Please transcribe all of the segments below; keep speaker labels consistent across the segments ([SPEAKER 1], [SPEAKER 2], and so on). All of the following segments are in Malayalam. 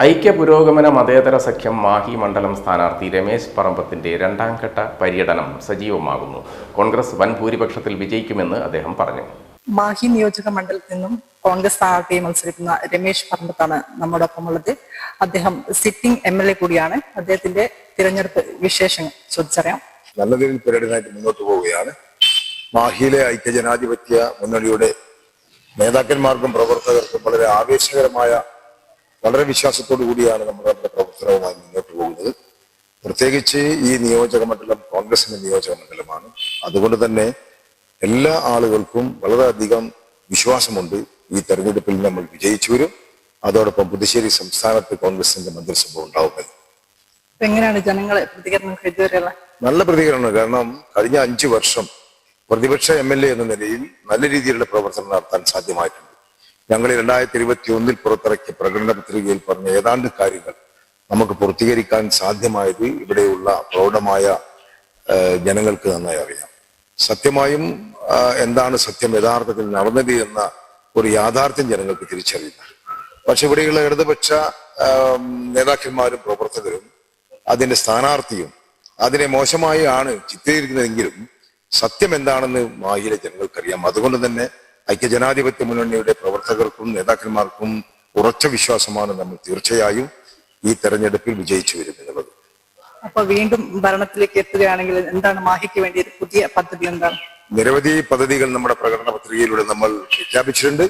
[SPEAKER 1] ഐക്യ പുരോഗമന മതേതര സഖ്യം മാഹി മണ്ഡലം സ്ഥാനാർത്ഥി രമേശ് പറമ്പത്തിന്റെ രണ്ടാം ഘട്ട പര്യടനം സജീവമാകുന്നു. കോൺഗ്രസ് വൻ ഭൂരിപക്ഷത്തിൽ വിജയിക്കുമെന്ന് അദ്ദേഹം പറഞ്ഞു.
[SPEAKER 2] മാഹി നിയോജക മണ്ഡലത്തിൽ നിന്നും കോൺഗ്രസ് സ്ഥാനാർത്ഥിയെ മത്സരിക്കുന്ന രമേശ് പറമ്പത്താണ് നമ്മോടൊപ്പം ഉള്ളത്. അദ്ദേഹം സിറ്റിംഗ് MLA കൂടിയാണ്. അദ്ദേഹത്തിന്റെ തിരഞ്ഞെടുപ്പ് വിശേഷങ്ങൾ ചോദിച്ചറിയാം.
[SPEAKER 3] നല്ല രീതിയിൽ പര്യടനമായിട്ട് മുന്നോട്ട് പോവുകയാണ്. മാഹിയിലെ ഐക്യജനാധിപത്യ മുന്നണിയുടെ നേതാക്കന്മാർക്കും പ്രവർത്തകർക്കും വളരെ ആവേശകരമായ, വളരെ വിശ്വാസത്തോടു കൂടിയാണ് നമ്മുടെ പ്രവർത്തനവുമായി മുന്നോട്ട് പോകുന്നത്. പ്രത്യേകിച്ച് ഈ നിയോജക മണ്ഡലം കോൺഗ്രസിന്റെ നിയോജക മണ്ഡലമാണ്. അതുകൊണ്ട് തന്നെ എല്ലാ ആളുകൾക്കും വളരെയധികം വിശ്വാസമുണ്ട്. ഈ തെരഞ്ഞെടുപ്പിൽ നമ്മൾ വിജയിച്ചു വരും. അതോടൊപ്പം പുതുശ്ശേരി സംസ്ഥാനത്ത് കോൺഗ്രസിന്റെ മന്ത്രിസഭ ഉണ്ടാവുമെന്ന്.
[SPEAKER 2] എങ്ങനെയാണ് ജനങ്ങളെ പ്രതികരണം?
[SPEAKER 3] നല്ല പ്രതികരണം. കാരണം കഴിഞ്ഞ 5 വർഷം പ്രതിപക്ഷ MLA എന്ന നിലയിൽ നല്ല രീതിയിലുള്ള പ്രവർത്തനം നടത്താൻ സാധ്യമായിട്ടുണ്ട്. ഞങ്ങൾ 2021 പുറത്തിറക്കിയ പ്രകടന പത്രികയിൽ പറഞ്ഞ ഏതാണ്ട് കാര്യങ്ങൾ നമുക്ക് പൂർത്തീകരിക്കാൻ സാധ്യമായത് ഇവിടെയുള്ള പ്രൗഢമായ ജനങ്ങൾക്ക് നന്നായി അറിയാം. സത്യമായും എന്താണ് സത്യം യഥാർത്ഥത്തിൽ നടന്നത് എന്ന ഒരു യാഥാർത്ഥ്യം ജനങ്ങൾക്ക് തിരിച്ചറിയില്ല. പക്ഷെ ഇവിടെയുള്ള ഇടതുപക്ഷ നേതാക്കന്മാരും പ്രവർത്തകരും അതിന്റെ സ്ഥാനാർത്ഥിയും അതിനെ മോശമായി ആണ് ചിത്രീകരിക്കുന്നതെങ്കിലും സത്യം എന്താണെന്ന് മാഹിയിലെ ജനങ്ങൾക്കറിയാം. അതുകൊണ്ട് തന്നെ ഐക്യജനാധിപത്യ മുന്നണിയുടെ പ്രവർത്തകർക്കും നേതാക്കന്മാർക്കും ഉറച്ച വിശ്വാസമാണ് നമ്മൾ തീർച്ചയായും ഈ തെരഞ്ഞെടുപ്പിൽ വിജയിച്ചു വരും എന്നുള്ളത്.
[SPEAKER 2] അപ്പൊ വീണ്ടും ഭരണത്തിലേക്ക് എത്തുകയാണെങ്കിൽ എന്താണ് മാഹിക്ക് വേണ്ടി പുതിയ പദ്ധതി? എന്താണ്?
[SPEAKER 3] നിരവധി പദ്ധതികൾ നമ്മുടെ പ്രകടന പത്രികയിലൂടെ നമ്മൾ പ്രഖ്യാപിച്ചിട്ടുണ്ട്.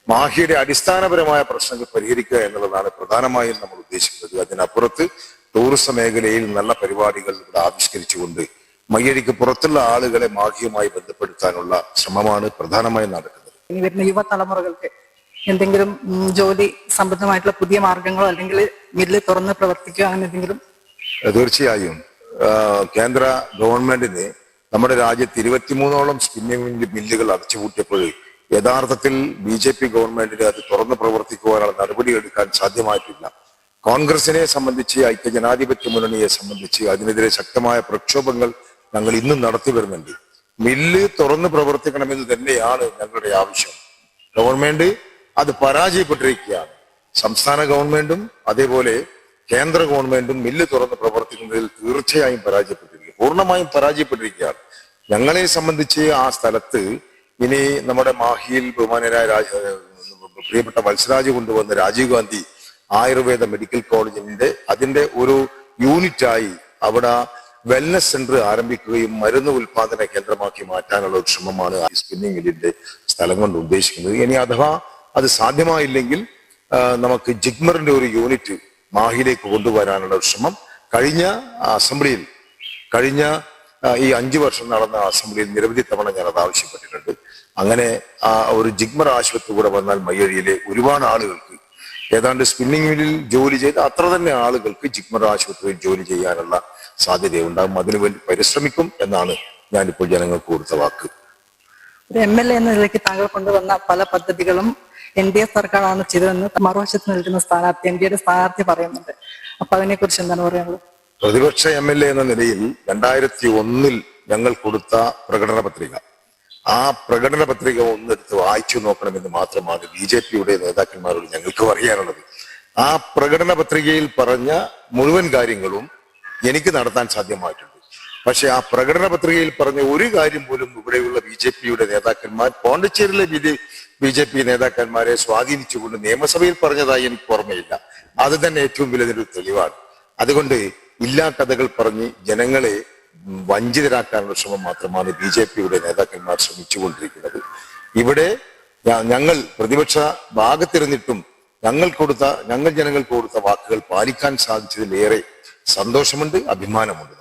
[SPEAKER 3] മാഹിയുടെ അടിസ്ഥാനപരമായ പ്രശ്നങ്ങൾ പരിഹരിക്കുക എന്നുള്ളതാണ് പ്രധാനമായും നമ്മൾ ഉദ്ദേശിക്കുന്നത്. അതിനപ്പുറത്ത് ടൂറിസം മേഖലയിൽ നല്ല പരിപാടികൾ ഇവിടെ ആവിഷ്കരിച്ചുകൊണ്ട് മയ്യഴിക്ക് പുറത്തുള്ള ആളുകളെ മാഹിയുമായി ബന്ധപ്പെടുത്താനുള്ള ശ്രമമാണ് പ്രധാനമായും നടക്കുന്നത്.
[SPEAKER 2] ഇനി വരുന്ന യുവതലമുറകൾക്ക് എന്തെങ്കിലും ജോലി സംബന്ധമായിട്ടുള്ള പുതിയ മാർഗങ്ങളോ അല്ലെങ്കിൽ മില്ല് തുറന്ന് പ്രവർത്തിക്കുക അങ്ങനെ എന്തെങ്കിലും?
[SPEAKER 3] തീർച്ചയായും കേന്ദ്ര ഗവൺമെന്റിന് നമ്മുടെ രാജ്യത്ത് 23ഓളം സ്പിന്നിംഗ് മില്ലുകൾ അടച്ചുപൂട്ടിയപ്പോൾ യഥാർത്ഥത്തിൽ BJP ഗവൺമെന്റിന് അത് തുറന്ന് പ്രവർത്തിക്കുവാനുള്ള നടപടി എടുക്കാൻ സാധ്യമായിട്ടില്ല. കോൺഗ്രസിനെ സംബന്ധിച്ച്, ഐക്യജനാധിപത്യ മുന്നണിയെ സംബന്ധിച്ച് അതിനെതിരെ ശക്തമായ പ്രക്ഷോഭങ്ങൾ ഞങ്ങൾ ഇന്നും നടത്തി വരുന്നുണ്ട്. മില്ല് തുറന്ന് പ്രവർത്തിക്കണമെന്ന് തന്നെയാണ് ഞങ്ങളുടെ ആവശ്യം. ഗവൺമെന്റ് അത് പരാജയപ്പെട്ടിരിക്കുകയാണ്. സംസ്ഥാന ഗവൺമെന്റും അതേപോലെ കേന്ദ്ര ഗവൺമെന്റും മില്ല് തുറന്ന് പ്രവർത്തിക്കുന്നതിൽ തീർച്ചയായും പരാജയപ്പെട്ടിരിക്കുക, പൂർണ്ണമായും പരാജയപ്പെട്ടിരിക്കുകയാണ്. ഞങ്ങളെ സംബന്ധിച്ച് ആ സ്ഥലത്ത് ഇനി നമ്മുടെ മാഹിയിൽ ബഹുമാനരായ പ്രിയപ്പെട്ട വത്സരാജ് കൊണ്ടുവന്ന രാജീവ് ഗാന്ധി ആയുർവേദ മെഡിക്കൽ കോളേജിന്റെ അതിന്റെ ഒരു യൂണിറ്റായി അവിടെ വെൽനസ് സെന്റർ ആരംഭിക്കുകയും മരുന്ന് ഉൽപാദന കേന്ദ്രമാക്കി മാറ്റാനുള്ള ഒരു ശ്രമമാണ് ഈ സ്പിന്നിംഗ് മില്ലിന്റെ സ്ഥലം കൊണ്ട് ഉദ്ദേശിക്കുന്നത്. ഇനി അഥവാ അത് സാധ്യമായില്ലെങ്കിൽ നമുക്ക് ജിഗ്മറിന്റെ ഒരു യൂണിറ്റ് മാഹിയിലേക്ക് കൊണ്ടുവരാനുള്ള ഒരു ശ്രമം കഴിഞ്ഞ ഈ 5 വർഷം നടന്ന അസംബ്ലിയിൽ നിരവധി തവണ ഞാൻ അത് ആവശ്യപ്പെട്ടിട്ടുണ്ട്. അങ്ങനെ ഒരു ജിഗ്മർ ആശുപത്രി കൂടെ വന്നാൽ മയ്യഴിയിലെ ഒരുപാട് ആളുകൾക്ക് ഏതാണ്ട് സ്പിന്നിംഗ് മില്ലിൽ ജോലി ചെയ്ത അത്ര തന്നെ ആളുകൾക്ക് ജിഗ്മർ ആശുപത്രിയിൽ ജോലി ചെയ്യാനുള്ള സാധ്യതയുണ്ടാകും. അതിനുവേണ്ടി പരിശ്രമിക്കും എന്നാണ് ഞാനിപ്പോൾ ജനങ്ങൾക്ക് കൊടുത്ത വാക്ക്.
[SPEAKER 2] ഒരു MLA എന്ന നിലയ്ക്ക് താങ്കൾ കൊണ്ടുവന്ന പല പദ്ധതികളും NDA സർക്കാരാണ് ചെയ്തതെന്ന് മറുവശത്ത് നിൽക്കുന്ന സ്ഥാനാർത്ഥി NDAയുടെ സ്ഥാനാർത്ഥി പറയുന്നുണ്ട്. അപ്പൊ അതിനെ കുറിച്ച് എന്താണ് പറയാനുള്ളത്?
[SPEAKER 3] പ്രതിപക്ഷ MLA എന്ന നിലയിൽ 2001 ഞങ്ങൾ കൊടുത്ത പ്രകടന പത്രിക, ആ പ്രകടന പത്രിക ഒന്നെടുത്ത് വായിച്ചു നോക്കണമെന്ന് മാത്രമാണ് BJPയുടെ നേതാക്കന്മാരോട് ഞങ്ങൾക്ക് പറയാനുള്ളത്. ആ പ്രകടന പത്രികയിൽ പറഞ്ഞ മുഴുവൻ കാര്യങ്ങളും എനിക്ക് നടത്താൻ സാധ്യമായിട്ടുണ്ട്. പക്ഷെ ആ പ്രകടന പത്രികയിൽ പറഞ്ഞ ഒരു കാര്യം പോലും ഇവിടെയുള്ള BJPയുടെ നേതാക്കന്മാർ പോണ്ടിച്ചേരിയിലെ BJP നേതാക്കന്മാരെ സ്വാധീനിച്ചുകൊണ്ട് നിയമസഭയിൽ പറഞ്ഞതായി എനിക്ക് ഓർമ്മയില്ല. അത് തന്നെ ഏറ്റവും വലിയൊരു തെളിവാണ്. അതുകൊണ്ട് ഇല്ലാ കഥകൾ പറഞ്ഞ് ജനങ്ങളെ വഞ്ചിതരാക്കാനുള്ള ശ്രമം മാത്രമാണ് BJPയുടെ നേതാക്കന്മാർ ശ്രമിച്ചുകൊണ്ടിരിക്കുന്നത്. ഇവിടെ ഞങ്ങൾ പ്രതിപക്ഷ ഭാഗത്തിരുന്നിട്ടും ഞങ്ങൾ ജനങ്ങൾക്ക് കൊടുത്ത വാക്കുകൾ പാലിക്കാൻ സാധിച്ചതിലേറെ സന്തോഷമുണ്ട്, അഭിമാനമുണ്ട്.